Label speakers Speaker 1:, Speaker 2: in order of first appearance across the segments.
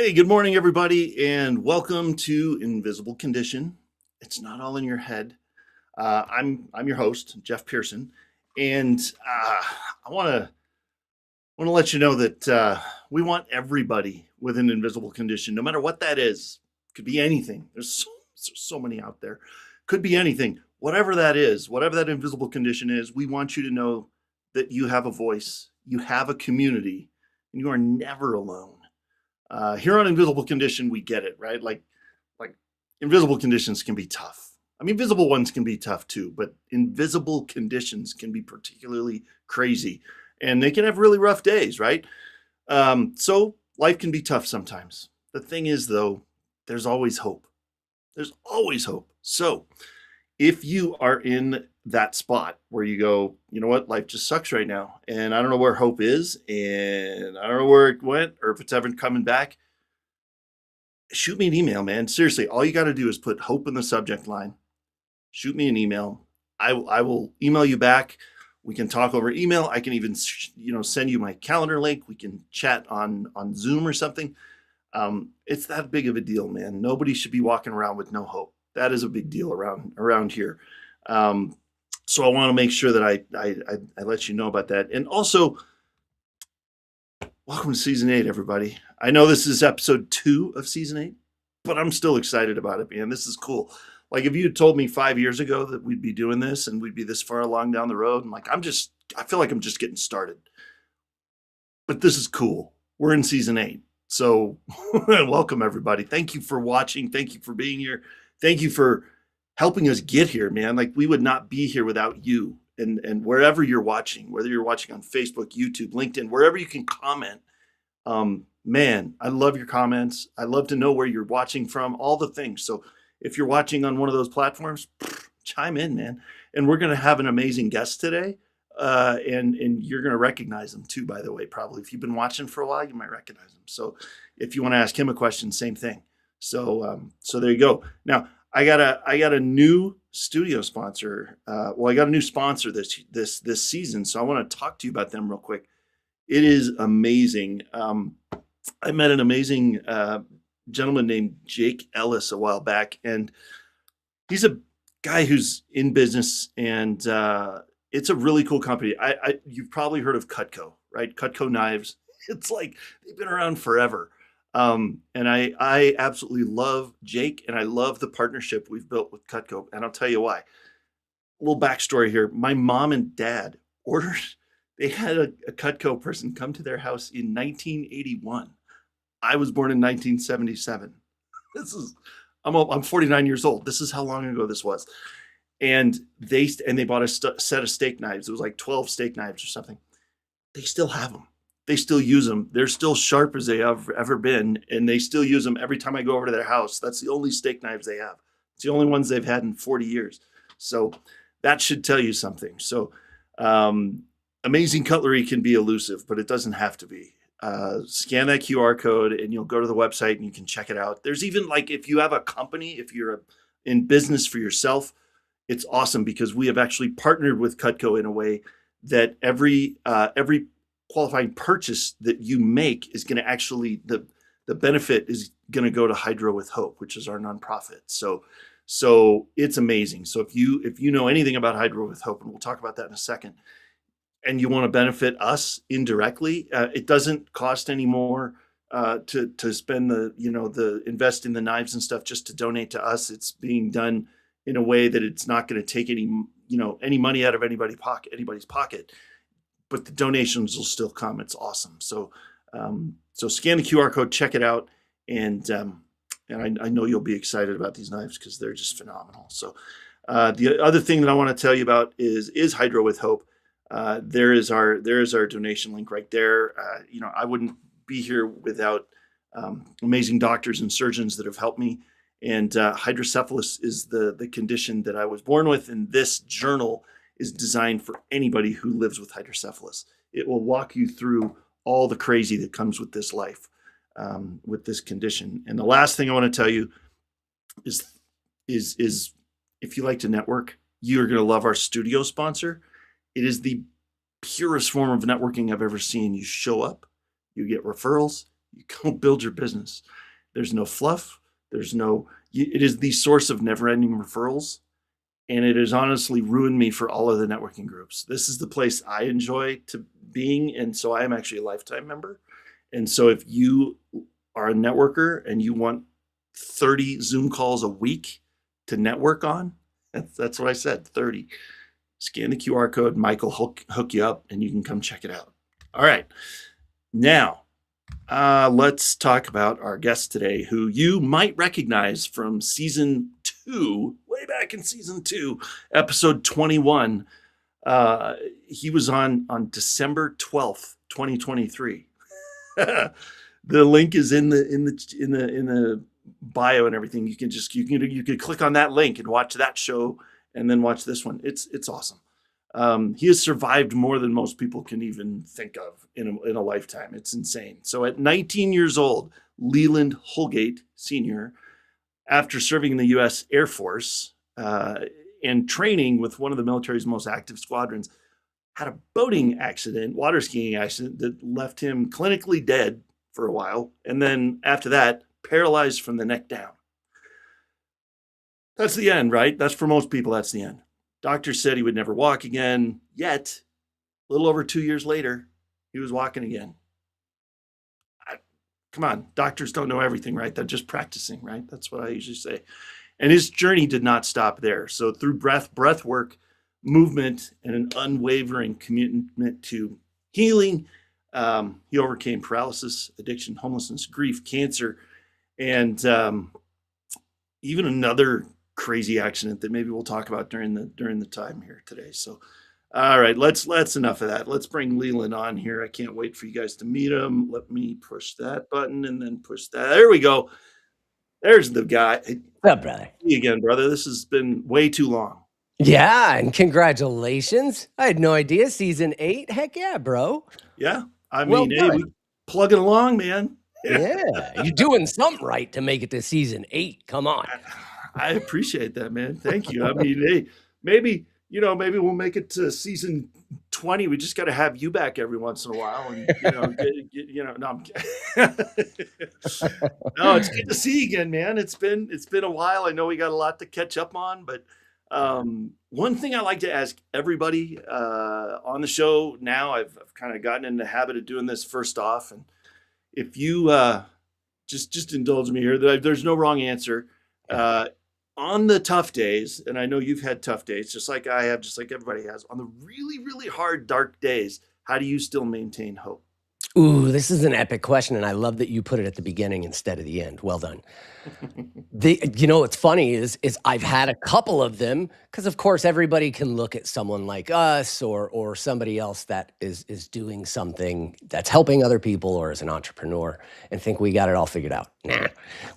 Speaker 1: Hey, good morning, everybody, and welcome to Invisible Condition. It's not all in your head. I'm your host, Jeff Pearson, and I want to let you know that we want everybody with an invisible condition, no matter what that is. Could be anything. There's so many out there. Could be anything. Whatever that is, whatever that invisible condition is, we want you to know that you have a voice, you have a community, and you are never alone. Here on Invisible Condition, we get it, right? Like invisible conditions can be tough. I mean, visible ones can be tough too, but invisible conditions can be particularly crazy, and they can have really rough days, right? So life can be tough sometimes. The thing is, though, there's always hope. There's always hope. So if you are in that spot where you go, you know what, life just sucks right now, and I don't know where hope is, and I don't know where it went, or if it's ever coming back, shoot me an email, man. Seriously, all you got to do is put hope in the subject line. Shoot me an email. I will email you back. We can talk over email. I can even send you my calendar link. We can chat on Zoom or something. It's that big of a deal, man. Nobody should be walking around with no hope. That is a big deal around here. So I want to make sure that I let you know about that. And also, welcome to season 8, everybody. I know this is episode 2 of season 8, but I'm still excited about it, man. This is cool. Like, if you had told me 5 years ago that we'd be doing this and we'd be this far along down the road, I feel like I'm just getting started. But this is cool. We're in season 8. So welcome, everybody. Thank you for watching. Thank you for being here. Thank you for helping us get here, man. Like, we would not be here without you. And wherever you're watching, whether you're watching on Facebook, YouTube, LinkedIn, wherever you can comment, man, I love your comments. I love to know where you're watching from, all the things. So if you're watching on one of those platforms, chime in, man. And we're going to have an amazing guest today. And you're going to recognize him too, by the way, probably. If you've been watching for a while, you might recognize him. So if you want to ask him a question, same thing. So there you go. Now, I got a new studio sponsor. I got a new sponsor this season, so I want to talk to you about them real quick. It is amazing. I met an amazing gentleman named Jake Ellis a while back, and he's a guy who's in business, and it's a really cool company. You've probably heard of Cutco, right? Cutco knives. It's like they've been around forever. And I absolutely love Jake, and I love the partnership we've built with Cutco. And I'll tell you why. A little backstory here. My mom and dad they had a Cutco person come to their house in 1981. I was born in 1977. I'm 49 years old. This is how long ago this was. And they bought a set of steak knives. It was like 12 steak knives or something. They still have them. They still use them. They're still sharp as they have ever been, and they still use them every time I go over to their house. That's the only steak knives they have. It's the only ones they've had in 40 years. So that should tell you something. So amazing cutlery can be elusive, but it doesn't have to be. Scan that QR code, and you'll go to the website, and you can check it out. There's even, like, if you have a company, if you're in business for yourself, it's awesome because we have actually partnered with Cutco in a way that every qualifying purchase that you make is going to actually, the benefit is going to go to Hydro with Hope, which is our nonprofit. So it's amazing. So if you know anything about Hydro with Hope, and we'll talk about that in a second, and you want to benefit us indirectly, it doesn't cost any more to spend the invest in the knives and stuff just to donate to us. It's being done in a way that it's not going to take any money out of anybody's pocket. But the donations will still come. It's awesome. So scan the QR code, check it out, and I know you'll be excited about these knives because they're just phenomenal. So the other thing that I want to tell you about is Hydro with Hope. There is our donation link right there. I wouldn't be here without amazing doctors and surgeons that have helped me. And hydrocephalus is the condition that I was born with, and this journal is designed for anybody who lives with hydrocephalus. It will walk you through all the crazy that comes with this life, with this condition. And the last thing I want to tell you is if you like to network, you're going to love our studio sponsor. It is the purest form of networking I've ever seen. You show up, you get referrals, you go build your business. There's no fluff. It is the source of never ending referrals. And it has honestly ruined me for all of the networking groups. This is the place I enjoy to being. And so I am actually a lifetime member. And so if you are a networker and you want 30 Zoom calls a week to network on, that's what I said, 30. Scan the QR code, Mike will hook you up, and you can come check it out. All right. Now, let's talk about our guest today, who you might recognize from season 2, way back in season 2, episode 21. He was on December 12th, 2023. The link is in the bio and everything. You can click on that link and watch that show, and then watch this one. It's awesome. He has survived more than most people can even think of in a lifetime. It's insane. So at 19 years old, Leland Holgate Sr., after serving in the U.S. Air Force and training with one of the military's most active squadrons, had a boating accident, water skiing accident, that left him clinically dead for a while. And then after that, paralyzed from the neck down. That's the end, right? That's for most people, that's the end. Doctors said he would never walk again, yet a little over 2 years later, he was walking again. Come on, doctors don't know everything, right? They're just practicing, right? That's what I usually say. And his journey did not stop there. So through breath work, movement, and an unwavering commitment to healing, he overcame paralysis, addiction, homelessness, grief, cancer, and even another crazy accident that maybe we'll talk about during the time here today. So, all right, that's enough of that. Let's bring Leland on here. I can't wait for you guys to meet him. Let me push that button and then push that. There we go. There's the guy.
Speaker 2: What's up, brother?
Speaker 1: See you again, brother. This has been way too long.
Speaker 2: Yeah, and congratulations. I had no idea. Season 8. Heck yeah, bro.
Speaker 1: Yeah. I mean, hey, we plugging along, man.
Speaker 2: Yeah. You're doing something right to make it to season 8. Come on.
Speaker 1: I appreciate that, man. Thank you. I mean, hey, maybe we'll make it to season 20. We just got to have you back every once in a while, and no, I'm no, it's good to see you again, man. It's been a while. I know we got a lot to catch up on, but one thing I like to ask everybody on the show now, I've kind of gotten in the habit of doing this first off, and if you just indulge me here, there's no wrong answer. On the tough days, and I know you've had tough days, just like I have, just like everybody has, on the really, really hard, dark days, how do you still maintain hope?
Speaker 2: Ooh, this is an epic question, and I love that you put it at the beginning instead of the end. Well done. What's funny is I've had a couple of them, because of course everybody can look at someone like us or somebody else that is doing something that's helping other people or as an entrepreneur and think we got it all figured out. Nah,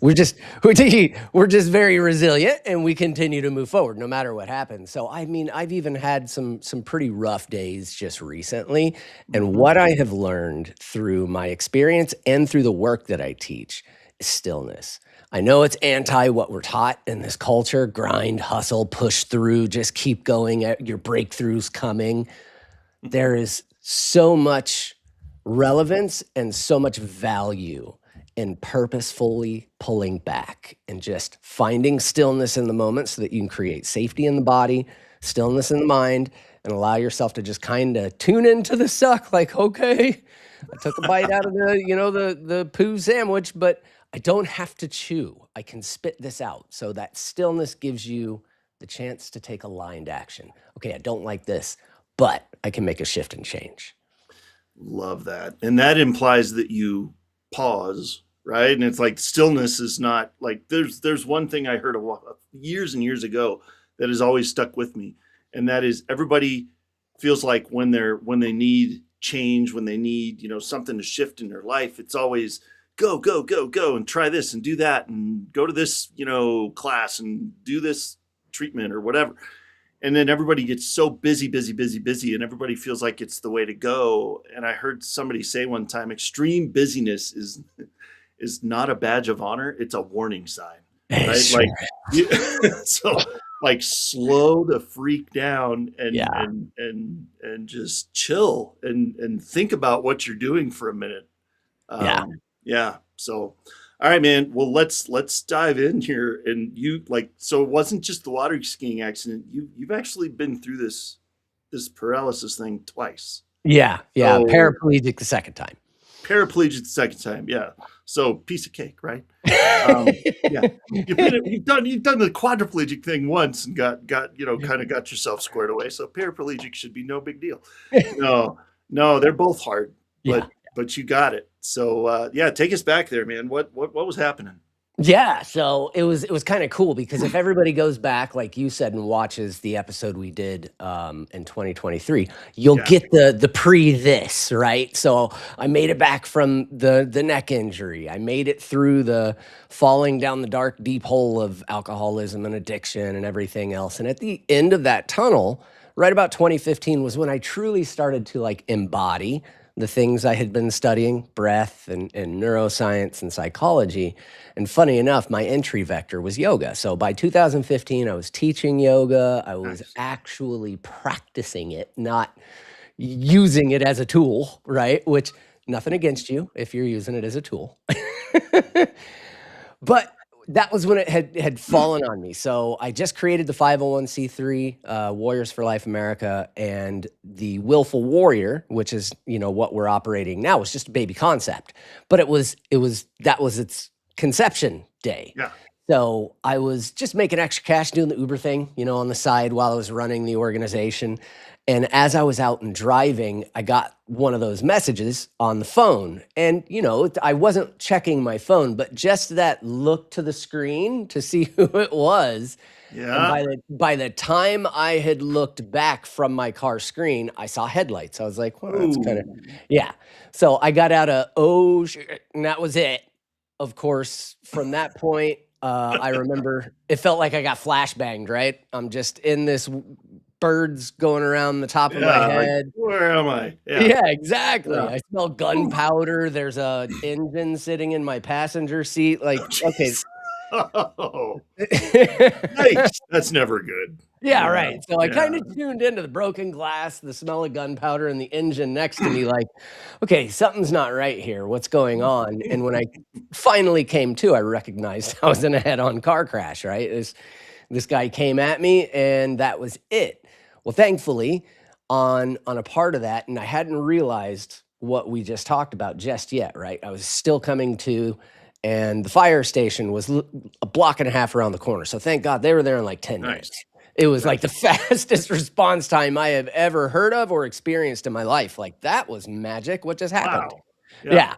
Speaker 2: we're just very resilient, and we continue to move forward no matter what happens. So I mean, I've even had some pretty rough days just recently, and what I have learned through my experience and through the work that I teach is stillness. I know it's anti what we're taught in this culture: grind, hustle, push through, just keep going, your breakthroughs coming. There is so much relevance and so much value in purposefully pulling back and just finding stillness in the moment so that you can create safety in the body, stillness in the mind, and allow yourself to just kind of tune into the suck. Like, okay, I took a bite out of the poo sandwich, but I don't have to chew. I can spit this out. So that stillness gives you the chance to take aligned action. Okay, I don't like this, but I can make a shift and change.
Speaker 1: Love that. And that implies that you pause, right? And it's like stillness is not like, there's one thing I heard years and years ago that has always stuck with me. And that is, everybody feels like when they need change, when they need, something to shift in their life, it's always go, and try this and do that and go to this, class and do this treatment or whatever. And then everybody gets so busy, and everybody feels like it's the way to go. And I heard somebody say one time, extreme busyness is not a badge of honor. It's a warning sign, right?
Speaker 2: Sure.
Speaker 1: So like slow the freak down and just chill and think about what you're doing for a minute. Yeah. So, all right, man. Well, let's dive in here. And you like, so it wasn't just the water skiing accident. You've actually been through this paralysis thing twice.
Speaker 2: Yeah, yeah,
Speaker 1: So
Speaker 2: paraplegic the second time.
Speaker 1: paraplegic the second time. Yeah. So piece of cake, right? Yeah. You've done the quadriplegic thing once and got kind of got yourself squared away. So paraplegic should be no big deal. No, no, they're both hard,
Speaker 2: Yeah.
Speaker 1: but you got it. So yeah, take us back there, man. What was happening?
Speaker 2: Yeah, so it was kind of cool because if everybody goes back, like you said, and watches the episode we did in 2023, you'll
Speaker 1: Yeah.
Speaker 2: get the pre this, right? So I made it back from the neck injury. I made it through the falling down the dark, deep hole of alcoholism and addiction and everything else. And at the end of that tunnel, right about 2015 was when I truly started to like embody the things I had been studying, breath and neuroscience and psychology. And funny enough, my entry vector was yoga. So by 2015, I was teaching yoga. I was
Speaker 1: Nice.
Speaker 2: actually practicing it, not using it as a tool, right? Which, nothing against you if you're using it as a tool. But that was when it had fallen on me. So I just created the 501c3 Warriors for Life America, and the Willful Warrior, which is what we're operating now, was just a baby concept. But that was its conception day.
Speaker 1: Yeah.
Speaker 2: So I was just making extra cash doing the Uber thing, on the side while I was running the organization. And as I was out and driving, I got one of those messages on the phone. And, I wasn't checking my phone, but just that look to the screen to see who it was. And
Speaker 1: Yeah.
Speaker 2: by the time I had looked back from my car screen, I saw headlights. I was like, well, that's kind of,
Speaker 1: Ooh.
Speaker 2: yeah. So I got out of, oh, shit, and that was it. Of course, from that point, I remember it felt like I got flashbanged, right? I'm just in this birds going around the top of my
Speaker 1: Yeah. Like,
Speaker 2: head.
Speaker 1: where am I? Yeah.
Speaker 2: Yeah, exactly.
Speaker 1: Yeah.
Speaker 2: I smell
Speaker 1: Ooh.
Speaker 2: gunpowder. There's a engine sitting in my passenger seat. Like, okay.
Speaker 1: Jeez. Oh, yikes. That's never good.
Speaker 2: Yeah,
Speaker 1: Yeah.
Speaker 2: right. So I kind
Speaker 1: Yeah.
Speaker 2: of tuned into the broken glass, the smell of gunpowder, and the engine next to me, like, okay, something's not right here. What's going on? And when I finally came to, I recognized I was in a head-on car crash, right? This guy came at me, and that was it. Well, thankfully, on a part of that, and I hadn't realized what we just talked about just yet, right? I was still coming to, and the fire station was a block and a half around the corner. So thank God they were there in like 10
Speaker 1: Nice.
Speaker 2: minutes. It was like
Speaker 1: Nice.
Speaker 2: the fastest response time I have ever heard of or experienced in my life. Like, that was magic. What just happened?
Speaker 1: Wow.
Speaker 2: Yeah.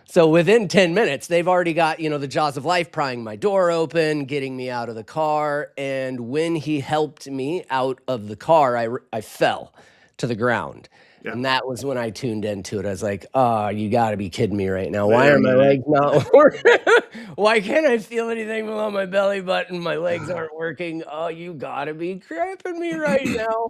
Speaker 2: So within 10 minutes, they've already got, the jaws of life prying my door open, getting me out of the car. And when he helped me out of the car, I fell to the ground.
Speaker 1: Yeah.
Speaker 2: And that was when I tuned into it. I was like, oh, you got to be kidding me right now. Why
Speaker 1: Wait a
Speaker 2: are my
Speaker 1: minute.
Speaker 2: legs not working? Why can't I feel anything below my belly button? My legs aren't working. Oh, you got to be cramping me right now.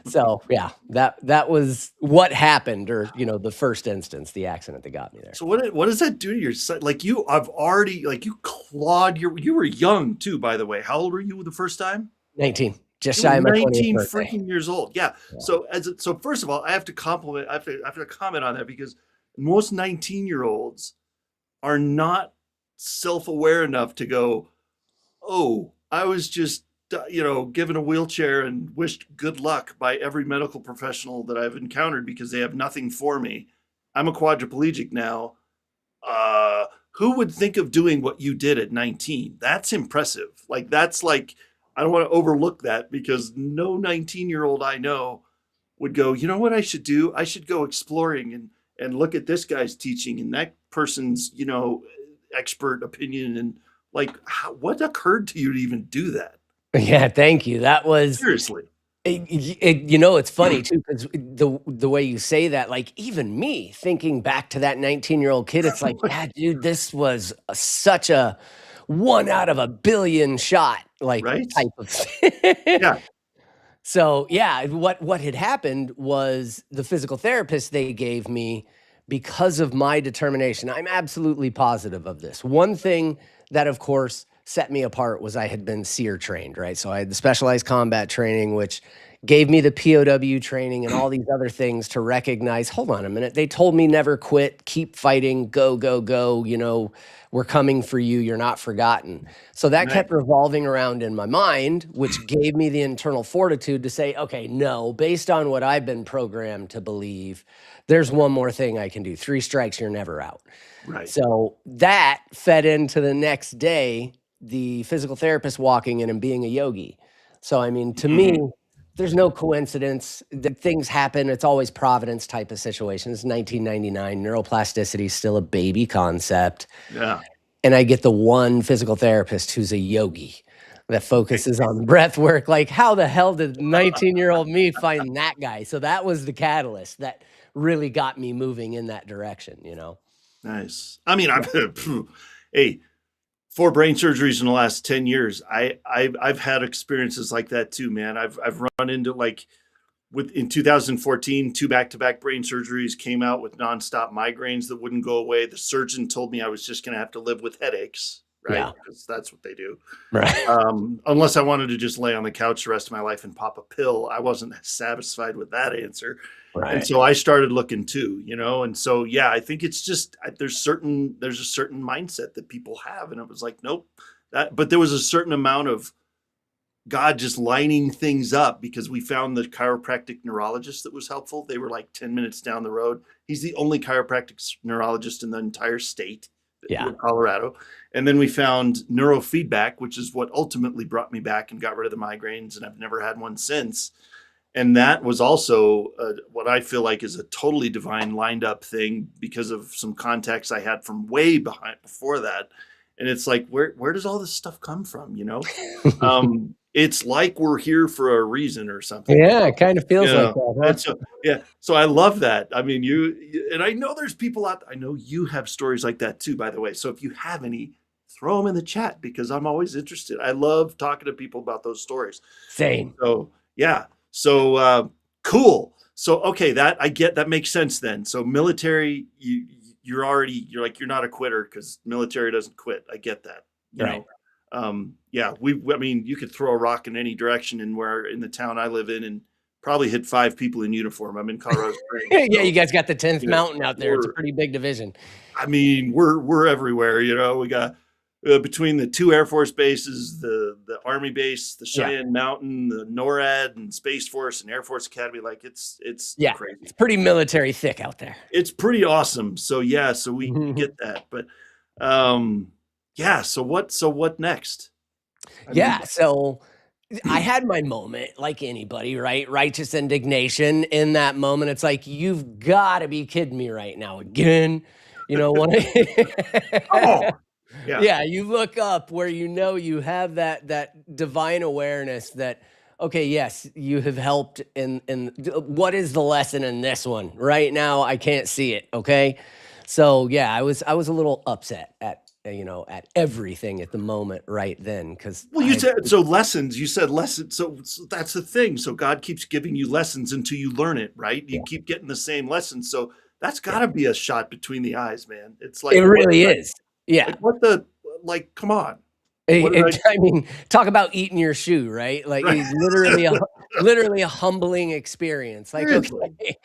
Speaker 2: So, yeah, that was what happened, or, the first instance, the accident that got me there.
Speaker 1: So what does that do to your side? Like I've already like you clawed you were young too, by the way. How old were you the first time?
Speaker 2: 19, just
Speaker 1: You
Speaker 2: shy
Speaker 1: were
Speaker 2: of my 20th
Speaker 1: 19
Speaker 2: birthday.
Speaker 1: freaking years old. Yeah.
Speaker 2: Yeah.
Speaker 1: So first of all, I have to compliment. I have to comment on that because most 19-year-olds are not self-aware enough to go, oh, I was just given a wheelchair and wished good luck by every medical professional that I've encountered because they have nothing for me. I'm a quadriplegic now. Who would think of doing what you did at 19? That's impressive. Like that's like I don't want to overlook that because no 19-year-old I know would go, you know what I should do? I should go exploring and look at this guy's teaching and that person's, expert opinion and like what occurred to you to even do that?
Speaker 2: Yeah, thank you. That was
Speaker 1: Seriously.
Speaker 2: it's funny too, because the way you say that, like even me thinking back to that 19-year-old kid, it's like, yeah, dude, this was such a 1 out of a billion shot, like
Speaker 1: Right?
Speaker 2: type of
Speaker 1: Yeah.
Speaker 2: So yeah, what had happened was the physical therapist they gave me, because of my determination. I'm absolutely positive of this. One thing that, of course, set me apart was I had been SEER trained, right? So I had the specialized combat training, which gave me the POW training and all these other things to recognize, hold on a minute. They told me never quit, keep fighting, go, go, go. We're coming for you. You're not forgotten. So that
Speaker 1: Nice.
Speaker 2: kept revolving around in my mind, which gave me the internal fortitude to say, okay, no, based on what I've been programmed to believe, there's one more thing I can do. 3 strikes, you're never out.
Speaker 1: Right.
Speaker 2: So that fed into the next day, the physical therapist walking in and being a yogi. So, I mean, to me, there's no coincidence that things happen. It's always providence type of situations. 1999, neuroplasticity is still a baby concept.
Speaker 1: Yeah.
Speaker 2: And I get the one physical therapist who's a yogi that focuses on breath work. Like, how the hell did 19-year-old me find that guy? So that was the catalyst that really got me moving in that direction,
Speaker 1: Nice. I mean, hey, 4 brain surgeries in the last 10 years. I've had experiences like that too, man. I've run into in 2014, 2 back-to-back brain surgeries, came out with nonstop migraines that wouldn't go away. The surgeon told me I was just going to have to live with headaches, right?
Speaker 2: Yeah.
Speaker 1: Because that's what they do.
Speaker 2: Right.
Speaker 1: Unless I wanted to just lay on the couch the rest of my life and pop a pill. I wasn't satisfied with that answer.
Speaker 2: Right.
Speaker 1: And so I started looking too, and so, yeah, I think it's just, there's a certain mindset that people have. And it was like, nope, but there was a certain amount of God just lining things up because we found the chiropractic neurologist that was helpful. They were like 10 minutes down the road. He's the only chiropractic neurologist in the entire state of Colorado. And then we found neurofeedback, which is what ultimately brought me back and got rid of the migraines. And I've never had one since. And that was also what I feel like is a totally divine lined up thing because of some contacts I had from way before that. And it's like, where does all this stuff come from? It's like we're here for a reason or something.
Speaker 2: Yeah, it kind of feels like that.
Speaker 1: Huh? So I love that. I mean, and I know there's people out there. I know you have stories like that too, by the way. So if you have any, throw them in the chat because I'm always interested. I love talking to people about those stories.
Speaker 2: Same.
Speaker 1: So yeah. So cool. So okay, that makes sense then. So military, you're not a quitter because military doesn't quit. I get that.
Speaker 2: Right.
Speaker 1: Yeah, I mean, you could throw a rock in any direction in the town I live in and probably hit 5 people in uniform. I'm in Colorado Springs.
Speaker 2: Yeah, you guys got the 10th mountain out there. It's a
Speaker 1: we're-
Speaker 2: pretty big division.
Speaker 1: I mean, we're everywhere. We got between the 2 Air Force bases, the Army base, the Cheyenne Mountain, the NORAD, and Space Force and Air Force Academy. Like it's crazy.
Speaker 2: It's pretty military thick out there.
Speaker 1: It's pretty awesome. So yeah, so we get that. But yeah. So what next?
Speaker 2: So I had my moment, like anybody, right? Righteous indignation in that moment. It's like, you've got to be kidding me right now again. Yeah, you look up where you have that divine awareness that, okay, yes, you have helped in what is the lesson in this one? Right now, I can't see it, okay? So yeah, I was a little upset at everything at the moment right then because
Speaker 1: you said lessons. You said lessons. So that's the thing. So God keeps giving you lessons until you learn it, right? You keep getting the same lessons. So that's got to be a shot between the eyes, man. It's like
Speaker 2: it really is. Yeah.
Speaker 1: Come on.
Speaker 2: I mean, talk about eating your shoe, right? Like it's literally a humbling experience. Like, okay.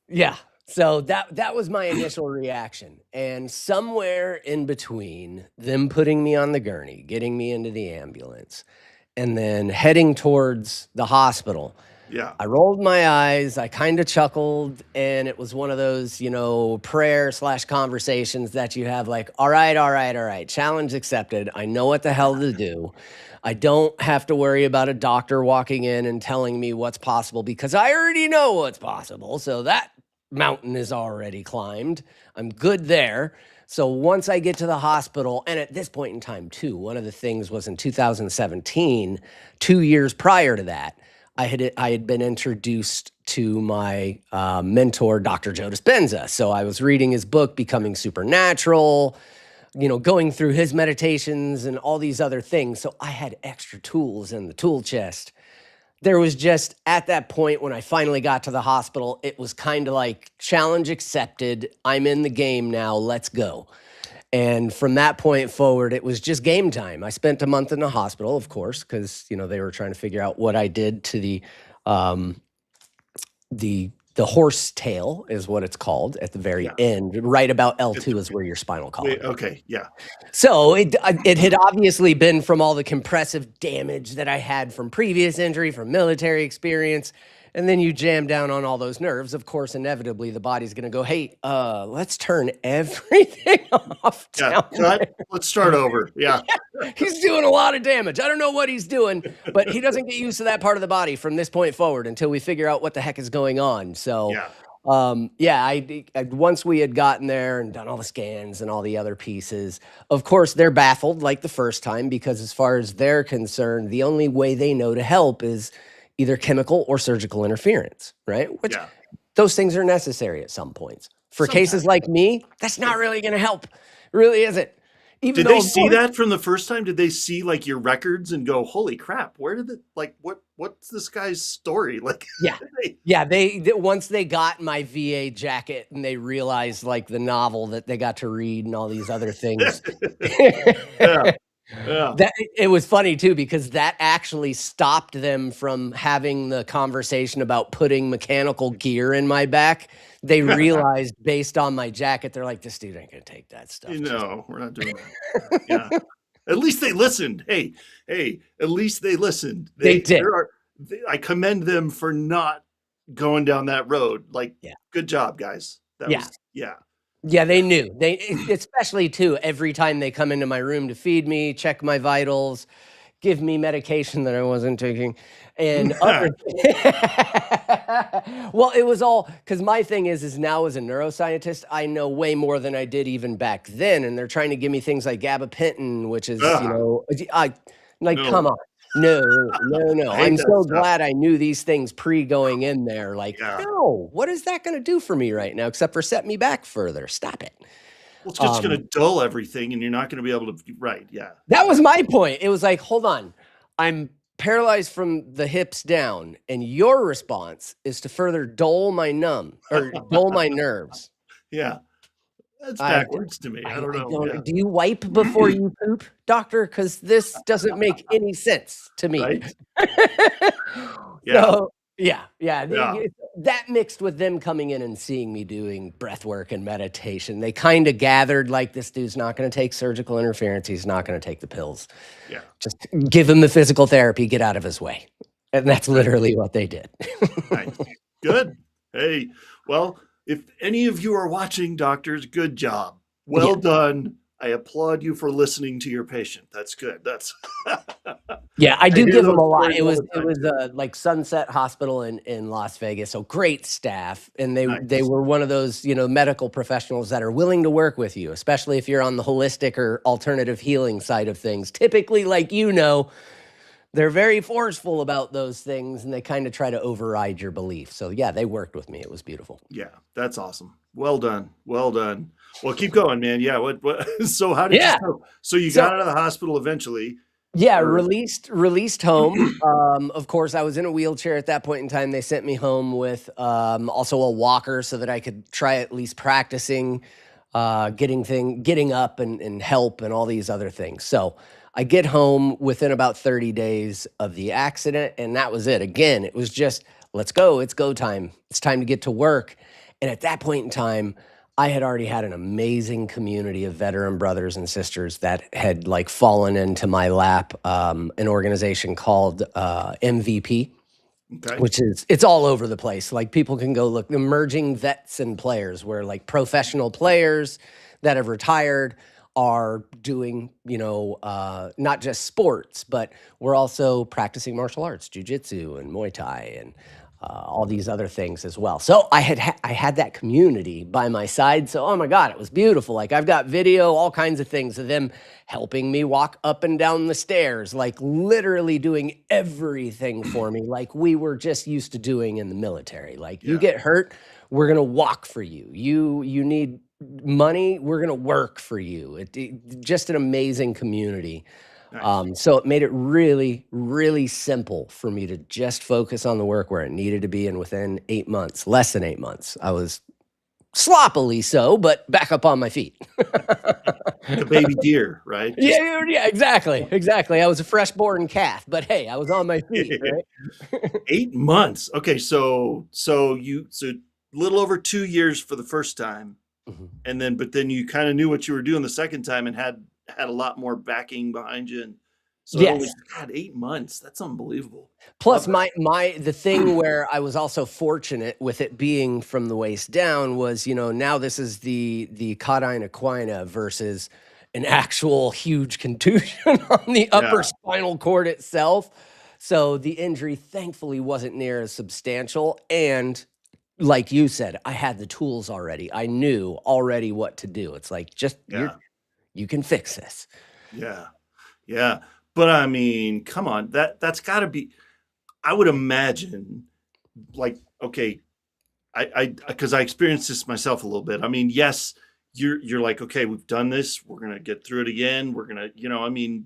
Speaker 2: Yeah. So that was my initial reaction. And somewhere in between them putting me on the gurney, getting me into the ambulance, and then heading towards the hospital, I rolled my eyes, I kind of chuckled, and it was one of those, prayer/conversations that you have like, all right, challenge accepted. I know what the hell to do. I don't have to worry about a doctor walking in and telling me what's possible because I already know what's possible. So that mountain is already climbed. I'm good there. So once I get to the hospital, and at this point in time too, one of the things was in 2017, 2 years prior to that, I had been introduced to my mentor, Dr. Joe Dispenza. So I was reading his book, Becoming Supernatural, going through his meditations and all these other things. So I had extra tools in the tool chest. There was just, at that point when I finally got to the hospital, it was kind of like challenge accepted. I'm in the game now. Let's go. And from that point forward, it was just game time. I spent a month in the hospital, of course, because they were trying to figure out what I did to um, the horse tail is what it's called at the very end. Right about L2 is where your spinal column.
Speaker 1: Okay, yeah.
Speaker 2: So it had obviously been from all the compressive damage that I had from previous injury, from military experience. And then you jam down on all those nerves. Of course, inevitably, the body's going to go, hey, let's turn everything off.
Speaker 1: Let's start over. Yeah.
Speaker 2: He's doing a lot of damage. I don't know what he's doing, but he doesn't get used to that part of the body from this point forward until we figure out what the heck is going on. So, I once we had gotten there and done all the scans and all the other pieces, of course, they're baffled like the first time, because as far as they're concerned, the only way they know to help is either chemical or surgical interference, right? Which those things are necessary at some points. For cases like me, that's not really going to help. It really isn't.
Speaker 1: Did they see that from the first time? Did they see like your records and go, holy crap, where did it, like, what's this guy's story? Like,
Speaker 2: they once they got my VA jacket and they realized like the novel that they got to read and all these other things. That it was funny too, because that actually stopped them from having the conversation about putting mechanical gear in my back. They realized based on my jacket, they're like, this dude ain't gonna take that stuff.
Speaker 1: No, we're not doing that. Yeah. At least they listened. Hey, at least they listened.
Speaker 2: They did.
Speaker 1: I commend them for not going down that road. Like, good job, guys.
Speaker 2: Yeah, they knew. They especially too, every time they come into my room to feed me, check my vitals, give me medication that I wasn't taking, and other well, it was all because my thing is now as a neuroscientist, I know way more than I did even back then, and they're trying to give me things like gabapentin, which is come on. No. I'm so glad I knew these things going in there. Like, no, what is that going to do for me right now, except for set me back further? Stop it.
Speaker 1: Well, it's just going to dull everything, and you're not going to be able to. Right? Yeah.
Speaker 2: That was my point. It was like, hold on, I'm paralyzed from the hips down, and your response is to further dull my nerves.
Speaker 1: Yeah. That's backwards to me. I don't know.
Speaker 2: Do you wipe before you poop, doctor? Because this doesn't make any sense to me.
Speaker 1: Right?
Speaker 2: That mixed with them coming in and seeing me doing breath work and meditation, they kind of gathered like, this dude's not going to take surgical interference. He's not going to take the pills.
Speaker 1: Yeah.
Speaker 2: Just give him the physical therapy, get out of his way. And that's literally what they did.
Speaker 1: Nice. Good. Hey, well, if any of you are watching, doctors, good job. Well done. I applaud you for listening to your patient. That's good. That's
Speaker 2: I do give them a lot. It was like Sunset Hospital in Las Vegas. So great staff. And they were one of those, medical professionals that are willing to work with you, especially if you're on the holistic or alternative healing side of things. Typically, like, they're very forceful about those things, and they kind of try to override your belief. So they worked with me. It was beautiful.
Speaker 1: Yeah, that's awesome. Well done. Well done. Well, keep going, man. Yeah. What so how did you so you got out of the hospital eventually?
Speaker 2: Yeah, released home. Of course, I was in a wheelchair at that point in time. They sent me home with also a walker so that I could try at least practicing getting up and help and all these other things. So I get home within about 30 days of the accident, and that was it. Again, it was just, let's go. It's go time. It's time to get to work. And at that point in time, I had already had an amazing community of veteran brothers and sisters that had like fallen into my lap. An organization called MVP, which it's all over the place. Like, people can go look, emerging vets and players, where like professional players that have retired are doing, not just sports, but we're also practicing martial arts, jujitsu and Muay Thai and all these other things as well. So I had that community by my side. So, oh my God, it was beautiful. Like, I've got video, all kinds of things of them helping me walk up and down the stairs, like literally doing everything for me, like we were just used to doing in the military. Like, you get hurt, we're going to walk for you. You need money, we're going to work for you. Just an amazing community. Nice. So it made it really, really simple for me to just focus on the work where it needed to be. And within 8 months, less than 8 months, I was sloppily so, but back up on my feet.
Speaker 1: like a baby deer, right? Just
Speaker 2: Yeah, exactly. I was a fresh-born calf, but hey, I was on my feet, right?
Speaker 1: 8 months. Okay, so little over 2 years for the first time,
Speaker 2: Mhm.
Speaker 1: and then but then you kind of knew what you were doing the second time and had a lot more backing behind you, and so it only
Speaker 2: Yes.
Speaker 1: God 8 months. That's unbelievable. Love
Speaker 2: Plus,
Speaker 1: that.
Speaker 2: the thing where I was also fortunate with it being from the waist down was, now this is the caudine equina versus an actual huge contusion on the upper
Speaker 1: Yeah,
Speaker 2: spinal cord itself. So the injury thankfully wasn't near as substantial. And like you said, I had the tools already. I knew already what to do. It's like, just
Speaker 1: yeah,
Speaker 2: you can fix this.
Speaker 1: yeah, yeah. But I mean, come on, that's got to be. I would imagine, like, okay, I because I experienced this myself a little bit. I mean, yes, you're like, okay, we've done this. We're gonna get through it again. We're gonna, I mean,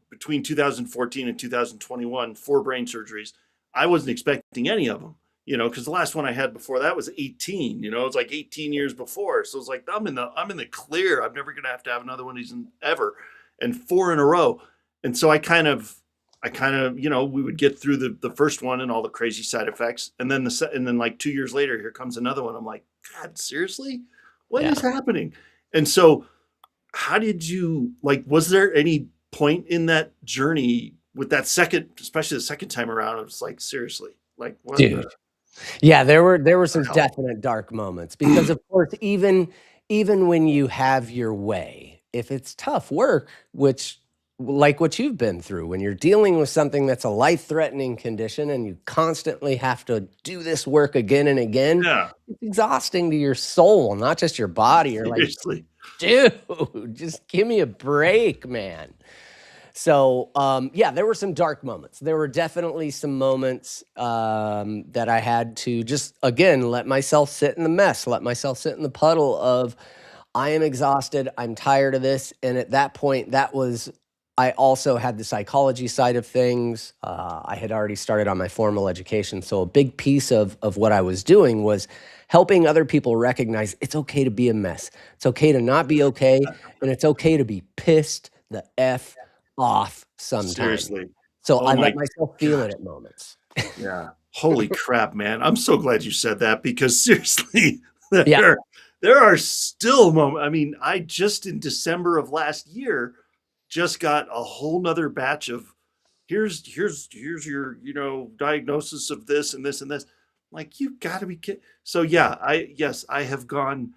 Speaker 1: between 2014 and 2021, four brain surgeries. I wasn't expecting any of them, because the last one I had before that was 18. It's like 18 years before. So it's like I'm in the clear. I'm never gonna have another one of these ever, and four in a row. And so I kind of, we would get through the first one and all the crazy side effects, and then and then like 2 years later, here comes another one. I'm like, God, seriously, what
Speaker 2: Yeah.
Speaker 1: is happening? And so, how did you like? Was there any point in that journey with that second, especially the second time around? It was like, seriously, like what the
Speaker 2: Dude. Yeah, there were some
Speaker 1: hell?
Speaker 2: definite dark moments because, of course, even when you have your way, if it's tough work, which like what you've been through, when you're dealing with something that's a life-threatening condition and you constantly have to do this work again and again,
Speaker 1: Yeah,
Speaker 2: it's exhausting to your soul, not just your body. You're like,
Speaker 1: seriously.
Speaker 2: dude, just give me a break, man. So, yeah, there were some dark moments. There were definitely some moments that I had to just, again, let myself sit in the mess, let myself sit in the puddle of, I am exhausted. I'm tired of this. And at that point, I also had the psychology side of things. I had already started on my formal education. So a big piece of what I was doing was helping other people recognize it's okay to be a mess. It's okay to not be okay. And it's okay to be pissed the F off sometimes.
Speaker 1: Seriously.
Speaker 2: So
Speaker 1: Oh
Speaker 2: I let
Speaker 1: my
Speaker 2: myself feel
Speaker 1: gosh.
Speaker 2: it at moments.
Speaker 1: Yeah. Holy crap, man. I'm so glad you said that because seriously,
Speaker 2: Yeah.
Speaker 1: there there are still moments. I mean, I just in December of last year just got a whole nother batch of here's your, diagnosis of this and this and this. Like, you gotta be kidding. So yeah, I have gone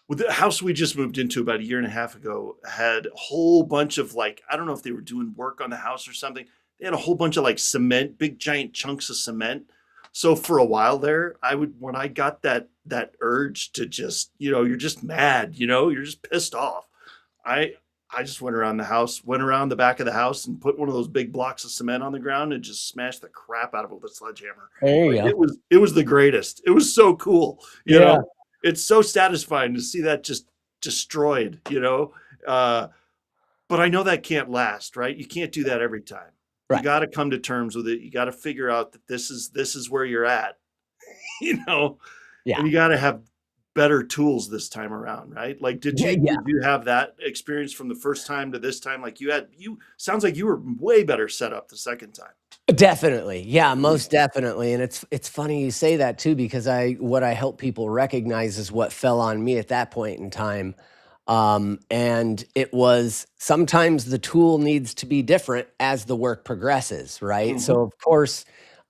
Speaker 1: with the house we just moved into about a year and a half ago, had a whole bunch of like, I don't know if they were doing work on the house or something. They had a whole bunch of like cement, big giant chunks of cement. So for a while there, when I got that urge to just, you're just mad, you're just pissed off. I I just went around the house, went around the back of the house and put one of those big blocks of cement on the ground and just smashed the crap out of it with a sledgehammer.
Speaker 2: There you
Speaker 1: Like
Speaker 2: go.
Speaker 1: it was the greatest. It was so cool,
Speaker 2: Yeah.
Speaker 1: It's so satisfying to see that just destroyed. Uh, but I know that can't last, right? You can't do that every time. You
Speaker 2: Right.
Speaker 1: got to come to terms with it. You got to figure out that this is where you're at, you know,
Speaker 2: Yeah.
Speaker 1: and you got to have better tools this time around, right? Like, did
Speaker 2: Yeah.
Speaker 1: you
Speaker 2: Yeah.
Speaker 1: did you have that experience from the first time to this time? Like, you sounds like you were way better set up the second time.
Speaker 2: Definitely. Yeah,
Speaker 1: Mm,
Speaker 2: most definitely. And it's funny you say that too, because what I help people recognize is what fell on me at that point in time. And it was sometimes the tool needs to be different as the work progresses, right?
Speaker 1: mhm,
Speaker 2: So of course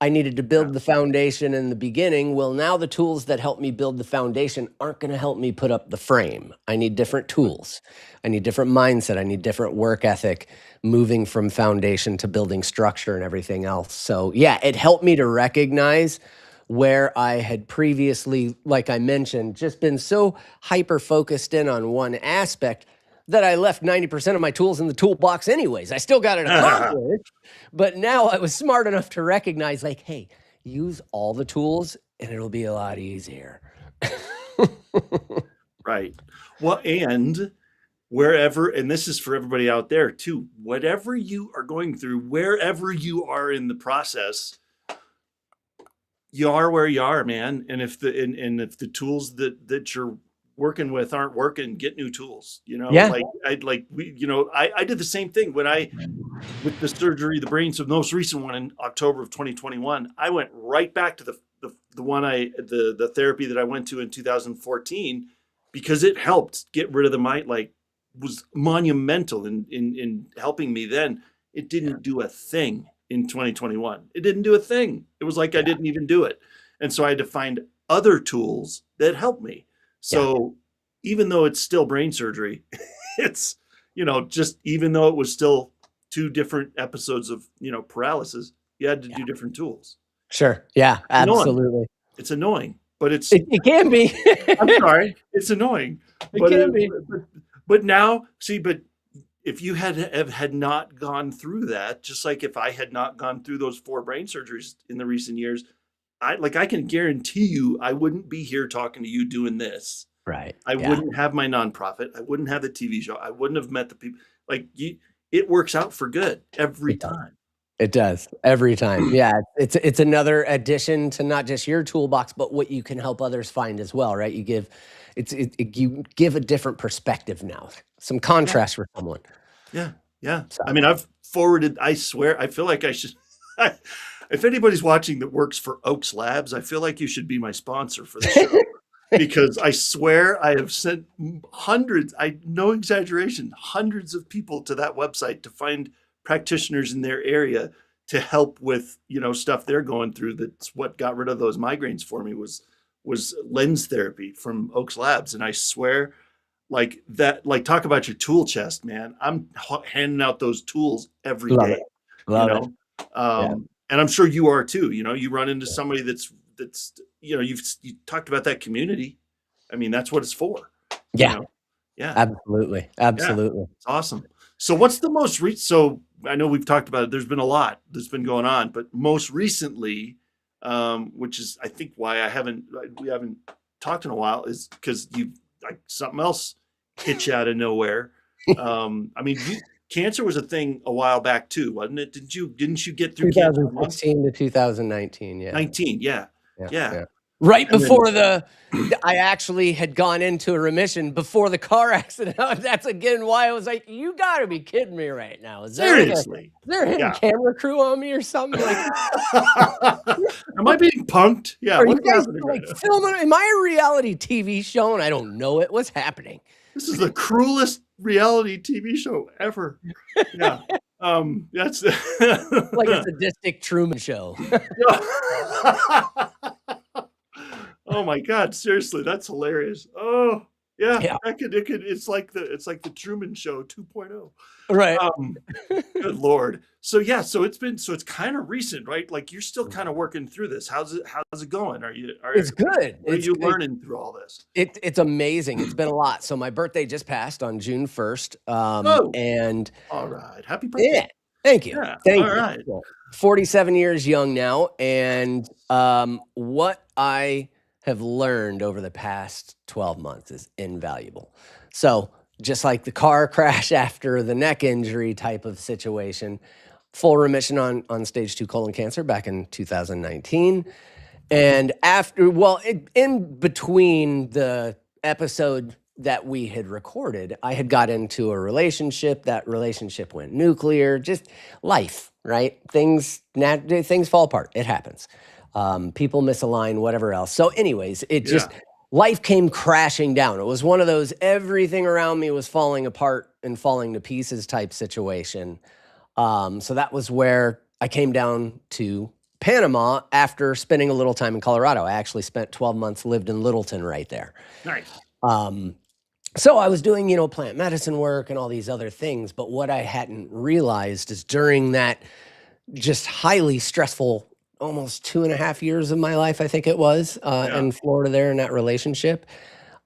Speaker 2: I needed to
Speaker 1: yeah,
Speaker 2: build the foundation in the beginning. Well, now the tools that help me build the foundation aren't going to help me put up the frame. I need different
Speaker 1: right,
Speaker 2: tools. I need different mindset. I need different work ethic moving from foundation to building structure and everything else. So, yeah, it helped me to recognize where I had previously, like I mentioned, just been so hyper focused in on one aspect that I left 90% of my tools in the toolbox anyways. I still got it accomplished, but now I was smart enough to recognize, like, hey, use all the tools and it'll be a lot easier.
Speaker 1: right. Well, and wherever, and this is for everybody out there too, whatever you are going through, wherever you are in the process, you are where you are, man. And if the tools that you're working with aren't working, get new tools.
Speaker 2: Yeah.
Speaker 1: I did the same thing when with the surgery, the most recent one in October of 2021. I went right back to the therapy that I went to in 2014 because it helped get rid of the mind, was monumental in helping me then. It didn't do a thing in 2021. It didn't do a thing. It was like I didn't even do it. And so I had to find other tools that helped me. So even though it's still brain surgery, it's, just even though it was still 2 different episodes of, paralysis, you had to do different tools.
Speaker 2: Sure. Yeah, absolutely.
Speaker 1: It's annoying, but
Speaker 2: it can be.
Speaker 1: I'm sorry. It's annoying.
Speaker 2: It can be.
Speaker 1: But now, but if you had not gone through that, just like if I had not gone through those 4 brain surgeries in the recent years, I can guarantee you I wouldn't be here talking to you doing this.
Speaker 2: Right.
Speaker 1: I wouldn't have my nonprofit. I wouldn't have the TV show. I wouldn't have met the people. It works out for good every time.
Speaker 2: It does every time. Yeah. It's another addition to not just your toolbox, but what you can help others find as well. Right. You give a different perspective now, some contrast for someone.
Speaker 1: Yeah. Yeah. So, I mean, I swear, I feel like I should, if anybody's watching that works for Oaks Labs, I feel like you should be my sponsor for the show. Because I swear I have sent hundreds, no exaggeration, hundreds of people to that website to find practitioners in their area to help with, stuff they're going through. That's what got rid of those migraines for me was lens therapy from Oaks Labs. And I swear, talk about your tool chest, man. I'm handing out those tools every day.
Speaker 2: Love it.
Speaker 1: And I'm sure you are too. You run into somebody that's you talked about that community. I mean, that's what it's for.
Speaker 2: Yeah. Absolutely.
Speaker 1: Yeah. It's awesome. So what's the most so I know we've talked about it. There's been a lot that's been going on, but most recently, which is I think why we haven't talked in a while, is because something else hit you out of nowhere. I mean, cancer was a thing a while back too, wasn't it? Didn't you get through
Speaker 2: 2016 to 2019? Yeah.
Speaker 1: 19. Yeah.
Speaker 2: Right before I actually had gone into a remission before the car accident. That's again why I was like, you got to be kidding me right now.
Speaker 1: Seriously.
Speaker 2: Is there a hidden camera crew on me or something?
Speaker 1: Am I being punked? Yeah.
Speaker 2: Are you guys filming? Am I a reality TV show and I don't know it? What's happening?
Speaker 1: This is the cruelest reality TV show ever. Yeah. That's
Speaker 2: like a sadistic Truman Show.
Speaker 1: Oh my God! Seriously, that's hilarious. Oh yeah. It's like the Truman Show 2.0.
Speaker 2: Right.
Speaker 1: Good Lord. So it's kind of recent, right? Like you're still kind of working through this. How's it going?
Speaker 2: It's good.
Speaker 1: What are you learning through all this?
Speaker 2: It's amazing. It's been a lot. So my birthday just passed on June 1st. And
Speaker 1: all right. Happy birthday.
Speaker 2: Yeah. Thank you.
Speaker 1: Yeah.
Speaker 2: Thank
Speaker 1: all
Speaker 2: you.
Speaker 1: Right.
Speaker 2: 47 years young now. And what I have learned over the past 12 months is invaluable. So just like the car crash after the neck injury type of situation, full remission on stage 2 colon cancer back in 2019. And in between the episode that we had recorded, I had got into a relationship. That relationship went nuclear, just life, right? Things fall apart. It happens. People misalign, whatever else. So anyways, life came crashing down. It was one of those, everything around me was falling apart and falling to pieces type situation. So that was where I came down to Panama after spending a little time in Colorado. I actually spent 12 months, lived in Littleton right there.
Speaker 1: Nice.
Speaker 2: So I was doing, plant medicine work and all these other things. But what I hadn't realized is during that just highly stressful almost 2.5 years of my life, I think it was, in Florida there in that relationship,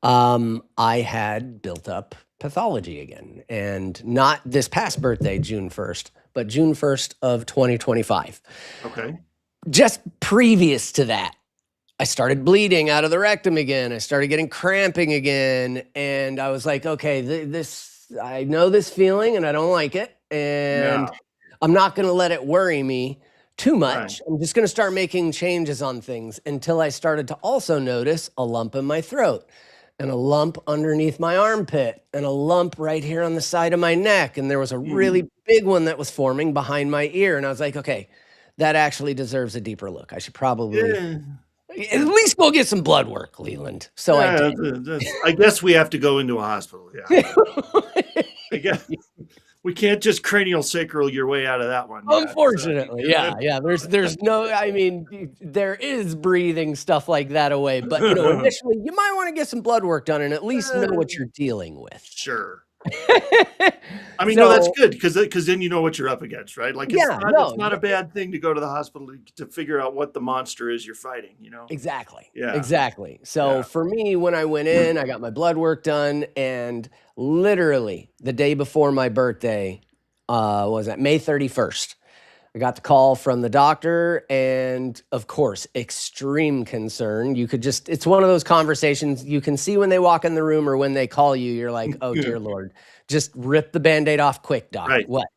Speaker 2: I had built up pathology again. And not this past birthday, June 1st, but June 1st of 2025.
Speaker 1: Okay.
Speaker 2: Just previous to that, I started bleeding out of the rectum again. I started getting cramping again. And I was like, okay, I know this feeling and I don't like it. And I'm not going to let it worry me too much. Right. I'm just going to start making changes on things until I started to also notice a lump in my throat. and a lump underneath my armpit and a lump right here on the side of my neck. And there was a really big one that was forming behind my ear. And I was like, okay, that actually deserves a deeper look. I should probably at least go get some blood work, Leland. So I did.
Speaker 1: I guess we have to go into a hospital. Yeah. I guess we can't just cranial sacral your way out of that one.
Speaker 2: Unfortunately, yeah. There's no. I mean, there is breathing stuff like that away, but initially you might want to get some blood work done and at least know what you're dealing with.
Speaker 1: Sure. I mean, no, that's good because then you know what you're up against, right? Like, it's not a bad thing to go to the hospital to figure out what the monster is you're fighting,
Speaker 2: Exactly.
Speaker 1: Yeah.
Speaker 2: Exactly. So for me, when I went in, I got my blood work done, and literally the day before my birthday, was that May 31st, I got the call from the doctor, and of course, extreme concern. It's one of those conversations you can see when they walk in the room or when they call you, you're like, oh dear Lord, just rip the Band-Aid off quick, doc.
Speaker 1: Right.
Speaker 2: What?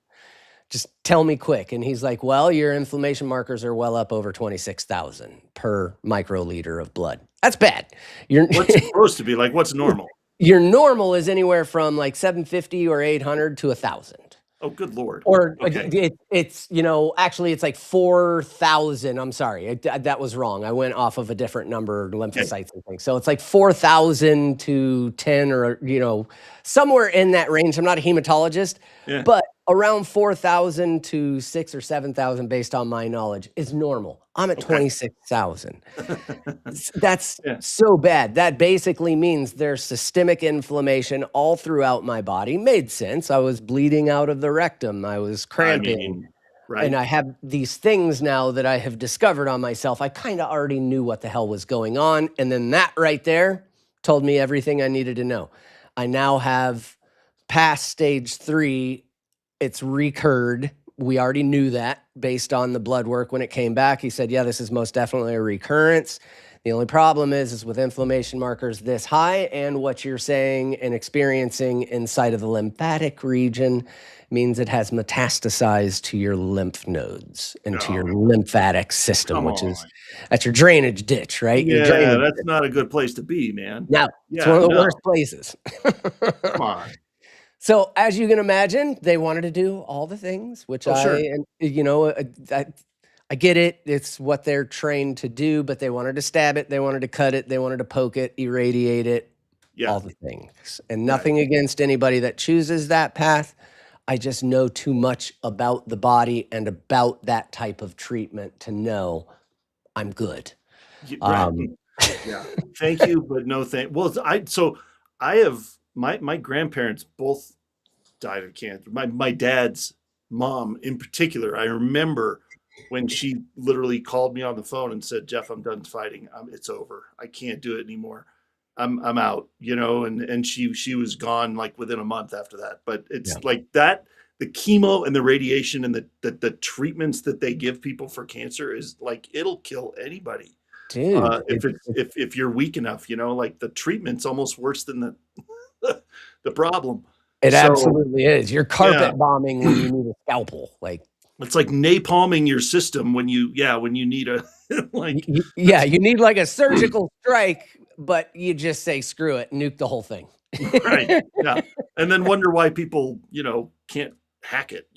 Speaker 2: Just tell me quick. And he's like, well, your inflammation markers are well up over 26,000 per microliter of blood. That's bad.
Speaker 1: What's it supposed to be? Like, what's normal?
Speaker 2: Your normal is anywhere from like 750 or 800 to 1,000.
Speaker 1: Oh, good Lord.
Speaker 2: Or it's actually it's like 4,000. I'm sorry, that was wrong. I went off of a different number, lymphocytes and things. So it's like 4,000 to 10, or somewhere in that range. I'm not a hematologist, but around 4,000 to 6,000 or 7,000, based on my knowledge, is normal. I'm at 26,000. That's so bad. That basically means there's systemic inflammation all throughout my body. Made sense. I was bleeding out of the rectum. I was cramping. Right. And I have these things now that I have discovered on myself. I kind of already knew what the hell was going on. And then that right there told me everything I needed to know. I now have past stage 3. It's recurred. We already knew that based on the blood work when it came back. He said, yeah, this is most definitely a recurrence. The only problem is with inflammation markers this high and what you're saying and experiencing inside of the lymphatic region means it has metastasized to your lymph nodes and to your lymphatic system, that's your drainage ditch, right?
Speaker 1: Yeah, that's not a good place to be, man.
Speaker 2: No, it's one of the worst places.
Speaker 1: Come on.
Speaker 2: So as you can imagine, they wanted to do all the things, which I get it. It's what they're trained to do, but they wanted to stab it. They wanted to cut it. They wanted to poke it, irradiate it, all the things. And nothing against anybody that chooses that path. I just know too much about the body and about that type of treatment to know I'm good.
Speaker 1: Yeah. Thank you, but no thank. Well, I have my grandparents both died of cancer. My dad's mom in particular, I remember when she literally called me on the phone and said, Jeff, I'm done fighting. It's over. I can't do it anymore. I'm out, and she was gone like within a month after that. But it's like that, the chemo and the radiation and the treatments that they give people for cancer is like, it'll kill anybody.
Speaker 2: Dude,
Speaker 1: if you're weak enough, like the treatment's almost worse than the problem.
Speaker 2: It absolutely is. You're carpet bombing when you need a scalpel. Like,
Speaker 1: it's like napalming your system when you need a
Speaker 2: you need like a surgical strike, but you just say screw it, nuke the whole thing.
Speaker 1: Right. Yeah. And then wonder why people, can't hack it,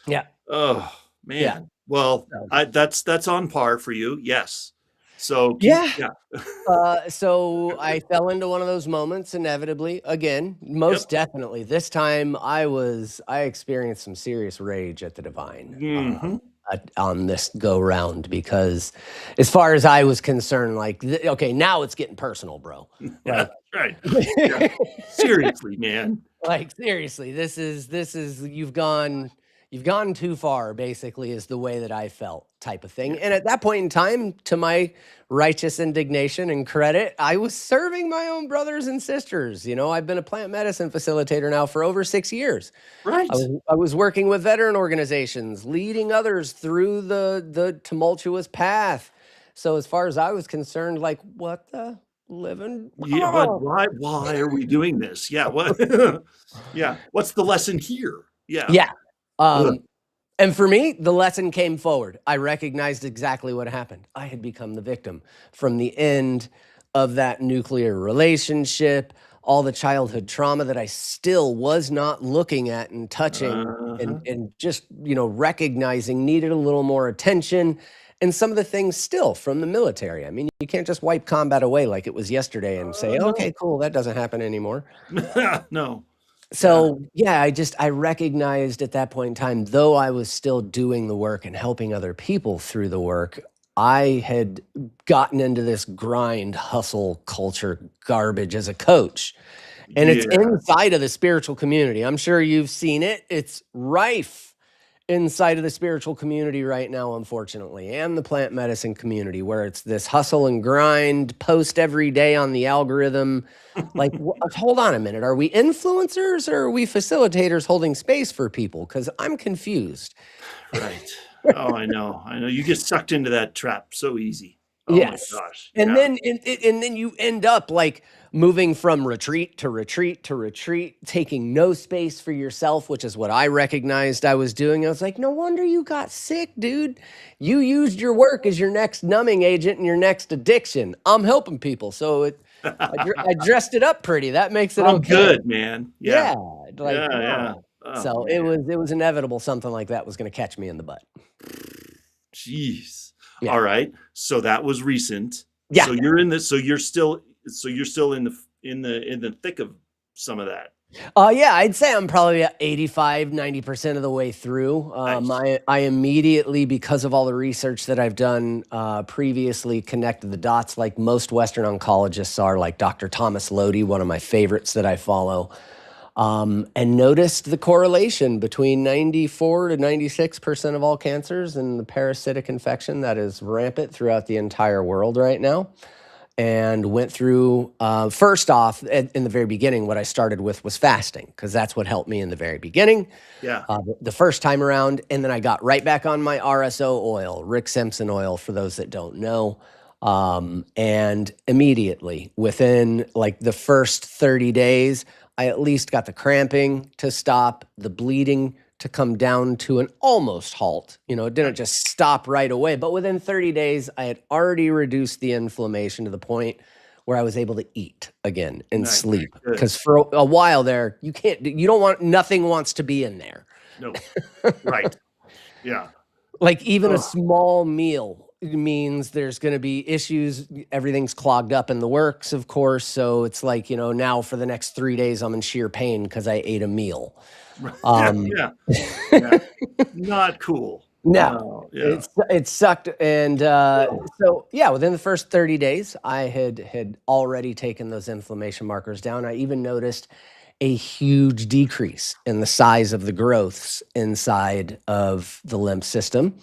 Speaker 2: Yeah.
Speaker 1: Oh man. Yeah. Well, that's on par for you. Yes. So
Speaker 2: so I fell into one of those moments inevitably again, most definitely. This time I experienced some serious rage at the divine on this go round, because as far as I was concerned, like, okay, now it's getting personal, bro.
Speaker 1: Like, right. Yeah. Seriously, man.
Speaker 2: Like, seriously, this is you've gone too far, basically, is the way that I felt, type of thing. And at that point in time, to my righteous indignation and credit, I was serving my own brothers and sisters. I've been a plant medicine facilitator now for over 6 years.
Speaker 1: Right.
Speaker 2: I was working with veteran organizations, leading others through the tumultuous path. So as far as I was concerned, like, what the living?
Speaker 1: Yeah, but why are we doing this? Yeah. What? Yeah. What's the lesson here? Yeah.
Speaker 2: Yeah. And for me, the lesson came forward. I recognized exactly what happened. I had become the victim from the end of that nuclear relationship, all the childhood trauma that I still was not looking at and touching
Speaker 1: Uh-huh.
Speaker 2: and just, recognizing needed a little more attention. And some of the things still from the military. I mean, you can't just wipe combat away like it was yesterday and say,
Speaker 1: No.
Speaker 2: okay, cool, that doesn't happen anymore.
Speaker 1: No. Yeah.
Speaker 2: So, yeah, I recognized at that point in time, though I was still doing the work and helping other people through the work, I had gotten into this grind, hustle culture garbage as a coach. And it's
Speaker 1: Yeah.
Speaker 2: inside of the spiritual community. I'm sure you've seen it. It's rife inside of the spiritual community right now, unfortunately, and the plant medicine community, where it's this hustle and grind, post every day on the algorithm. Like, hold on a minute. Are we influencers or are we facilitators holding space for people? Because I'm confused.
Speaker 1: Right. Oh, I know. I know. You get sucked into that trap so easy. Oh my
Speaker 2: Yes.
Speaker 1: gosh.
Speaker 2: And
Speaker 1: Yeah.
Speaker 2: then you end up like moving from retreat to retreat to retreat, taking no space for yourself, which is what I recognized I was doing. I was like, no wonder you got sick, dude. You used your work as your next numbing agent and your next addiction. I'm helping people. So I dressed it up pretty. That makes it
Speaker 1: I'm
Speaker 2: okay.
Speaker 1: good, man. Yeah.
Speaker 2: Yeah. Like,
Speaker 1: Yeah. Yeah.
Speaker 2: no.
Speaker 1: Oh,
Speaker 2: So
Speaker 1: man.
Speaker 2: it was inevitable something like that was going to catch me in the butt.
Speaker 1: Jeez.
Speaker 2: Yeah.
Speaker 1: All right. So that was recent.
Speaker 2: Yeah.
Speaker 1: So you're in this. So you're still in the thick of some of that.
Speaker 2: Yeah, I'd say I'm probably 85, 90% of the way through.
Speaker 1: Nice.
Speaker 2: I immediately, because of all the research that I've done previously, connected the dots like most Western oncologists are, like Dr. Thomas Lodi, one of my favorites that I follow, and noticed the correlation between 94 to 96% of all cancers and the parasitic infection that is rampant throughout the entire world right now. And went through, first off, in the very beginning, what I started with was fasting, because that's what helped me in the very beginning,
Speaker 1: Yeah.
Speaker 2: the first time around. And then I got right back on my RSO oil, Rick Simpson oil, for those that don't know. And immediately, within like the first 30 days, I at least got the cramping to stop, the bleeding to come down to an almost halt. It didn't just stop right away, but within 30 days, I had already reduced the inflammation to the point where I was able to eat again and
Speaker 1: Nice.
Speaker 2: sleep.
Speaker 1: Good.
Speaker 2: Because for a while there, nothing wants to be in there.
Speaker 1: No. Right. Yeah.
Speaker 2: Like even a
Speaker 1: Ugh.
Speaker 2: small meal means there's going to be issues. Everything's clogged up in the works, of course. So it's like, now for the next 3 days, I'm in sheer pain because I ate a meal.
Speaker 1: Yeah. Not cool.
Speaker 2: No,
Speaker 1: Yeah.
Speaker 2: it sucked. And so, yeah, within the first 30 days, I had already taken those inflammation markers down. I even noticed a huge decrease in the size of the growths inside of the lymph system.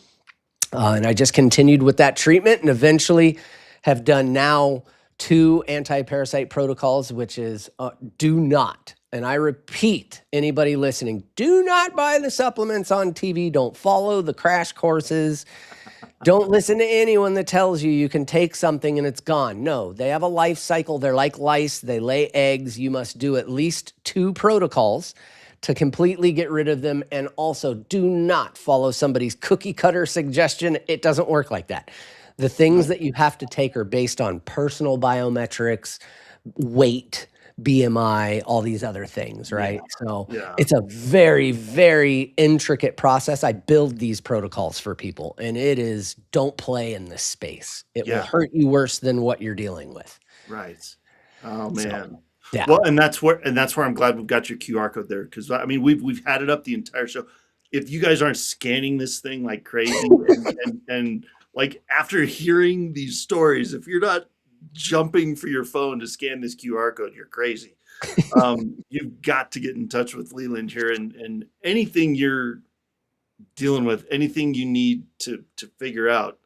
Speaker 2: And I just continued with that treatment and eventually have done now 2 anti-parasite protocols, which is do not, and I repeat, anybody listening, do not buy the supplements on TV. Don't follow the crash courses. Don't listen to anyone that tells you can take something and it's gone. No, they have a life cycle. They're like lice. They lay eggs. You must do at least 2 protocols to completely get rid of them. And also, do not follow somebody's cookie cutter suggestion. It doesn't work like that. The things that you have to take are based on personal biometrics, weight, BMI, all these other things, right? So it's a very, very intricate process. I build these protocols for people, and it is, don't play in this space. It will hurt you worse than what you're dealing with.
Speaker 1: Right. Oh man.
Speaker 2: So, yeah.
Speaker 1: Well, and that's where I'm glad we've got your QR code there, because I mean we've had it up the entire show. If you guys aren't scanning this thing like crazy, and like after hearing these stories, if you're not jumping for your phone to scan this QR code, you're crazy. You've got to get in touch with Leland here, and anything you're dealing with, anything you need to figure out,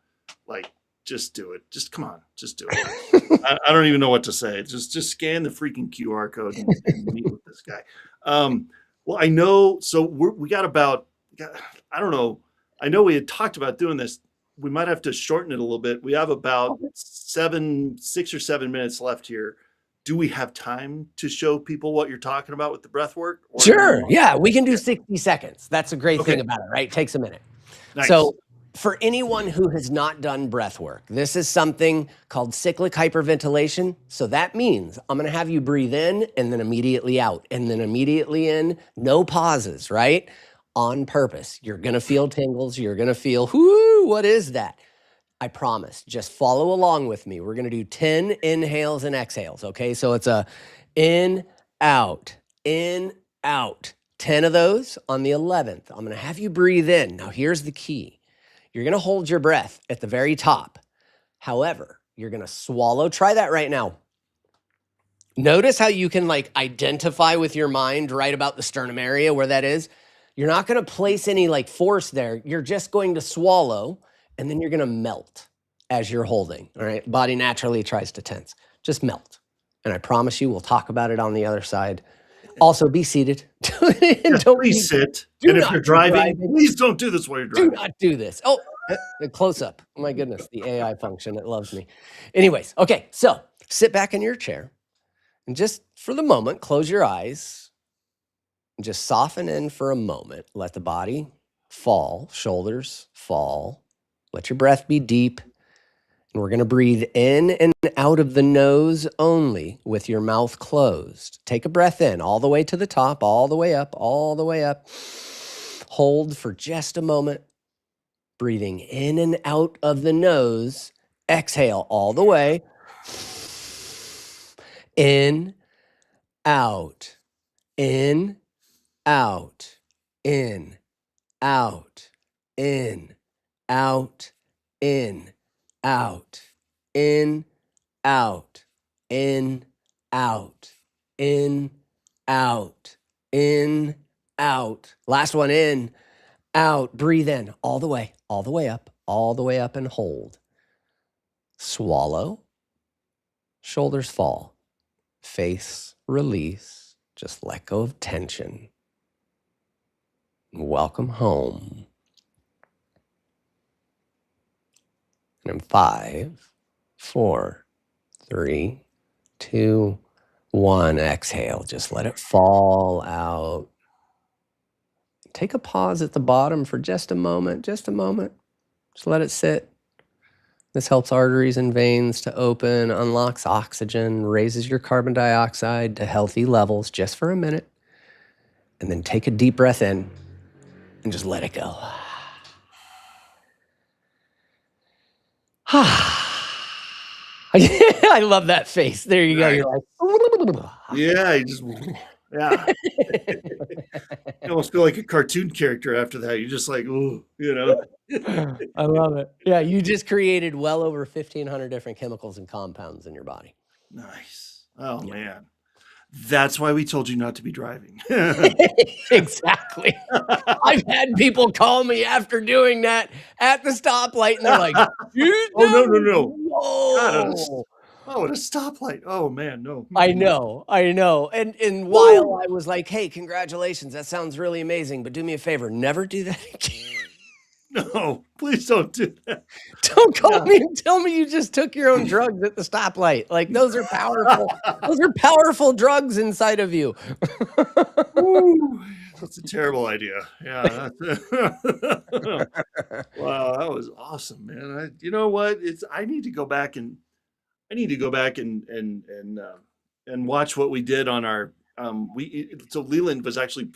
Speaker 1: like, just do it. Just come on, just do it. I don't even know what to say. Just scan the freaking QR code and meet with this guy. Well, I know. So we got about, I don't know. I know we had talked about doing this. We might have to shorten it a little bit. We have about 6 or 7 minutes left here. Do we have time to show people what you're talking about with the breath work?
Speaker 2: Sure. Yeah, we can do 60 seconds. That's a great thing about it, right? It takes a minute.
Speaker 1: Nice.
Speaker 2: So For anyone who has not done breath work, this is something called cyclic hyperventilation. So that means I'm going to have you breathe in and then immediately out and then immediately in, no pauses, right? On purpose. You're going to feel tingles. You're going to feel, whoo, what is that? I promise. Just follow along with me. We're going to do 10 inhales and exhales. Okay. So it's a in, out, 10 of those. On the 11th, I'm going to have you breathe in. Now, here's the key. You're going to hold your breath at the very top. However, you're going to swallow. Try that right now. Notice how you can like identify with your mind right about the sternum area where that is. You're not going to place any like force there. You're just going to swallow and then you're going to melt as you're holding. All right. Body naturally tries to tense. Just melt. And I promise you, we'll talk about it on the other side. Also, be seated.
Speaker 1: Please sit. And if you're driving, please don't do this while you're driving.
Speaker 2: Do not do this. Oh, the close up. Oh my goodness, the AI function, it loves me. Anyways, okay, so sit back in your chair and just for the moment, close your eyes and just soften in for a moment. Let the body fall, shoulders fall. Let your breath be deep. And we're going to breathe in and out of the nose only with your mouth closed. Take a breath in all the way to the top, all the way up, all the way up. Hold for just a moment. Breathing in and out of the nose. Exhale all the way. In, out, in, out, in, out, in, out, in, out, in, out, in, out, in, out, in, out. Last one, in, out. Breathe in all the way up and hold. Swallow, shoulders fall, face release. Just let go of tension. Welcome home. And in 5, 4, 3, 2, 1. Exhale. Just let it fall out. Take a pause at the bottom for just a moment. Just let it sit. This helps arteries and veins to open, unlocks oxygen, raises your carbon dioxide to healthy levels just for a minute. And then take a deep breath in and just let it go. I love that face. There you go. You're like,
Speaker 1: yeah, yeah. You almost feel like a cartoon character after that. You're just like, ooh, you know.
Speaker 2: I love it. Yeah, you just created well over 1,500 different chemicals and compounds in your body.
Speaker 1: Nice. Oh, yeah. Man. That's why we told you not to be driving.
Speaker 2: Exactly. I've had people call me after doing that at the stoplight, and they're like,
Speaker 1: no.
Speaker 2: Whoa.
Speaker 1: God, at a stoplight. Oh, man, no.
Speaker 2: I know. And while I was like, hey, congratulations, that sounds really amazing, but do me a favor, never do that again.
Speaker 1: No, please don't do that.
Speaker 2: Don't call me and tell me you just took your own drugs at the stoplight. Like, those are powerful. Those are powerful drugs inside of you.
Speaker 1: Ooh, that's a terrible idea. Yeah. Wow, that was awesome, man. You know what? I need to go back and watch what we did on our so Leland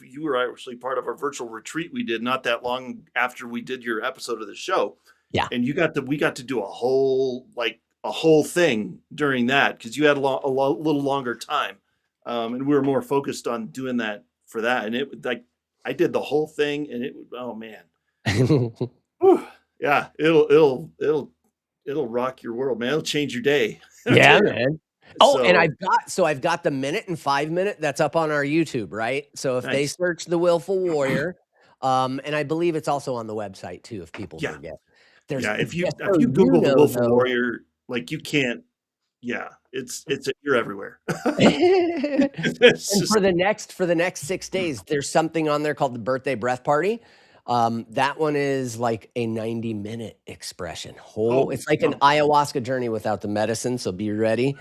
Speaker 1: you were actually part of our virtual retreat we did not that long after we did your episode of the show.
Speaker 2: Yeah.
Speaker 1: And we got to do a whole thing during that because you had a little longer time. And we were more focused on doing that for that. And it like I did the whole thing and oh man. Whew, yeah, it'll rock your world, man. It'll change your day.
Speaker 2: Yeah, man. Oh, and I've got the minute and 5 minute that's up on our YouTube, right? So if they search The Willful Warrior, and I believe it's also on the website too, if people forget.
Speaker 1: If you Google The Willful Warrior, like you can't, you're everywhere.
Speaker 2: And for the next 6 days, there's something on there called the Birthday Breath Party. That one is like a 90-minute expression.
Speaker 1: Holy
Speaker 2: It's like an
Speaker 1: smokes.
Speaker 2: ayahuasca journey without the medicine, so be ready.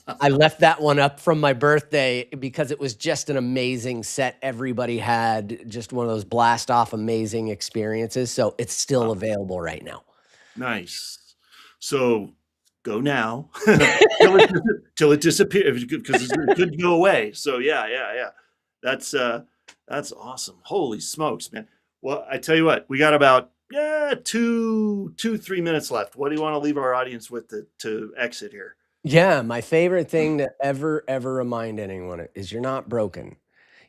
Speaker 2: I left that one up from my birthday because it was just an amazing set. Everybody had just one of those blast off amazing experiences, so it's still available right now.
Speaker 1: Nice. So go now till it disappears because it could go away. So yeah. That's that's awesome. Holy smokes, man. Well, I tell you what, we got about 3 minutes left. What do you want to leave our audience with to exit here?
Speaker 2: Yeah, my favorite thing to ever remind anyone is you're not broken.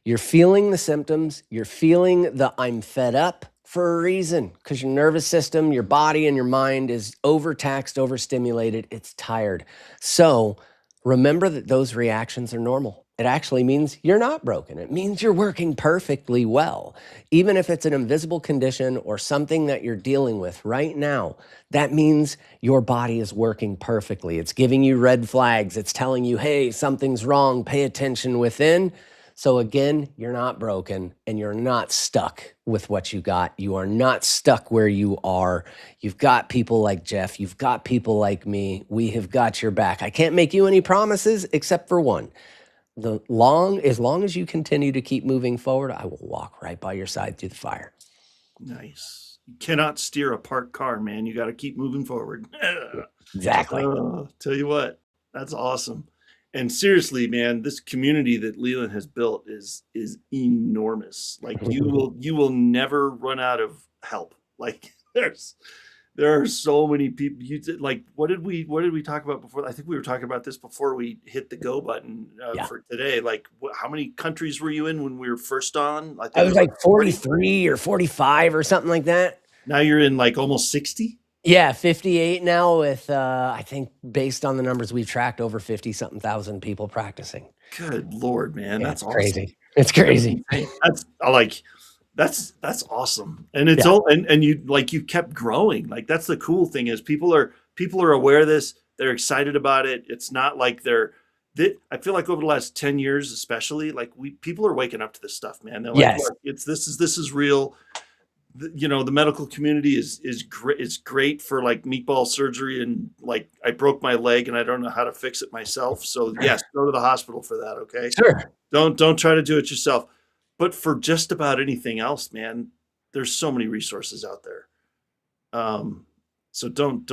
Speaker 2: You're feeling the symptoms. You're feeling the I'm fed up for a reason because your nervous system, your body, and your mind is overtaxed, overstimulated. It's tired. So remember that those reactions are normal. It actually means you're not broken. It means you're working perfectly well. Even if it's an invisible condition or something that you're dealing with right now, that means your body is working perfectly. It's giving you red flags. It's telling you, hey, something's wrong. Pay attention within. So again, you're not broken and you're not stuck with what you got. You are not stuck where you are. You've got people like Jeff. You've got people like me. We have got your back. I can't make you any promises except for one. As long as you continue to keep moving forward, I will walk right by your side through the fire.
Speaker 1: Nice. You cannot steer a parked car, man. You got to keep moving forward.
Speaker 2: Exactly.
Speaker 1: Tell you what, that's awesome. And seriously, man, this community that Leland has built is enormous. Like you will never run out of help. Like there are so many people. Like what did we talk about before? I think we were talking about this before we hit the go button
Speaker 2: Yeah.
Speaker 1: for today. Like how many countries were you in when we were first on? I
Speaker 2: I
Speaker 1: think it
Speaker 2: was like 43 or 45 or something like that.
Speaker 1: Now you're in like almost 60.
Speaker 2: Yeah, 58 now with, I think based on the numbers we've tracked, over 50 something thousand people practicing.
Speaker 1: Good Lord, man.
Speaker 2: Yeah,
Speaker 1: That's
Speaker 2: it's
Speaker 1: awesome.
Speaker 2: crazy. It's crazy.
Speaker 1: That's awesome. And it's
Speaker 2: Yeah.
Speaker 1: all, and you like, you kept growing. Like that's the cool thing is people are aware of this. They're excited about it. It's not like I feel like over the last 10 years, especially like people are waking up to this stuff, man. They're like,
Speaker 2: Yes.
Speaker 1: look, this is real. The medical community is great. It's great for like meatball surgery and like I broke my leg and I don't know how to fix it myself. So yes, go to the hospital for that. Okay.
Speaker 2: Sure.
Speaker 1: Don't try to do it yourself. But for just about anything else, man, there's so many resources out there. So don't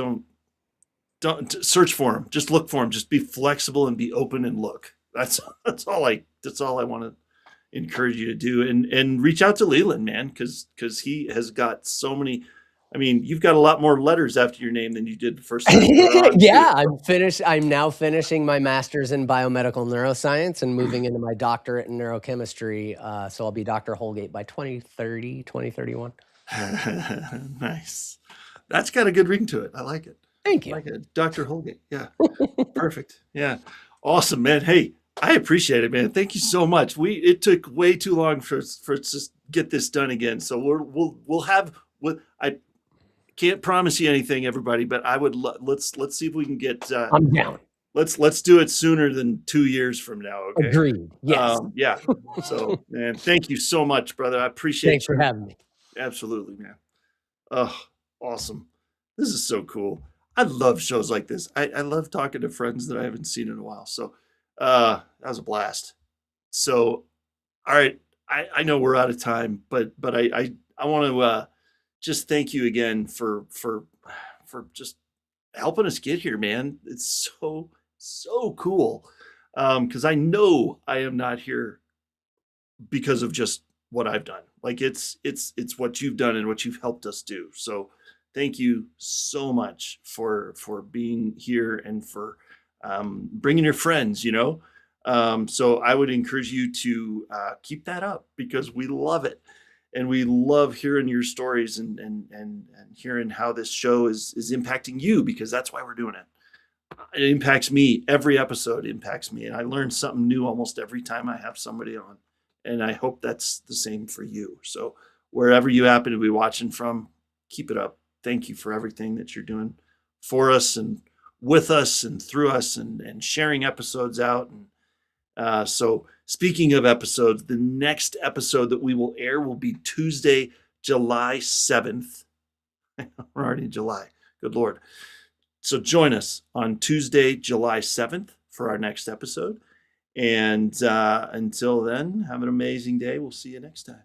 Speaker 1: search for them. Just look for them. Just be flexible and be open and look. That's all I want to encourage you to do, and reach out to Leland, man, because he has got so many. I mean, you've got a lot more letters after your name than you did the first time.
Speaker 2: Yeah, I'm now finishing my master's in biomedical neuroscience and moving into my doctorate in neurochemistry. So I'll be Dr. Holgate by 2030, 2031.
Speaker 1: Nice. That's got a good ring to it. I like it.
Speaker 2: Thank you.
Speaker 1: I like it. Dr. Holgate. Yeah. Perfect. Yeah. Awesome, man. Hey, I appreciate it, man. Thank you so much. It took way too long for us to get this done again. So we'll have what I can't promise you anything, everybody, but I would let's see if we can get
Speaker 2: I'm down.
Speaker 1: Let's do it sooner than 2 years from now. Okay.
Speaker 2: Agreed. Yes.
Speaker 1: Yeah. So man, thank you so much, brother. I appreciate
Speaker 2: Thanks for having me.
Speaker 1: Absolutely, man. Oh, awesome. This is so cool. I love shows like this. I love talking to friends that I haven't seen in a while. So that was a blast. So, all right. I know we're out of time, but I want to just thank you again for just helping us get here, man. It's so cool. Because I know I am not here because of just what I've done. Like it's what you've done and what you've helped us do. So thank you so much for being here and for bringing your friends, so I would encourage you to keep that up because we love it. And we love hearing your stories and hearing how this show is impacting you, because that's why we're doing it. It impacts me. Every episode impacts me. And I learn something new almost every time I have somebody on. And I hope that's the same for you. So wherever you happen to be watching from, keep it up. Thank you for everything that you're doing for us and with us and through us and sharing episodes out. And so speaking of episodes, the next episode that we will air will be Tuesday, July 7th. We're already in July. Good Lord. So join us on Tuesday, July 7th for our next episode. And until then, have an amazing day. We'll see you next time.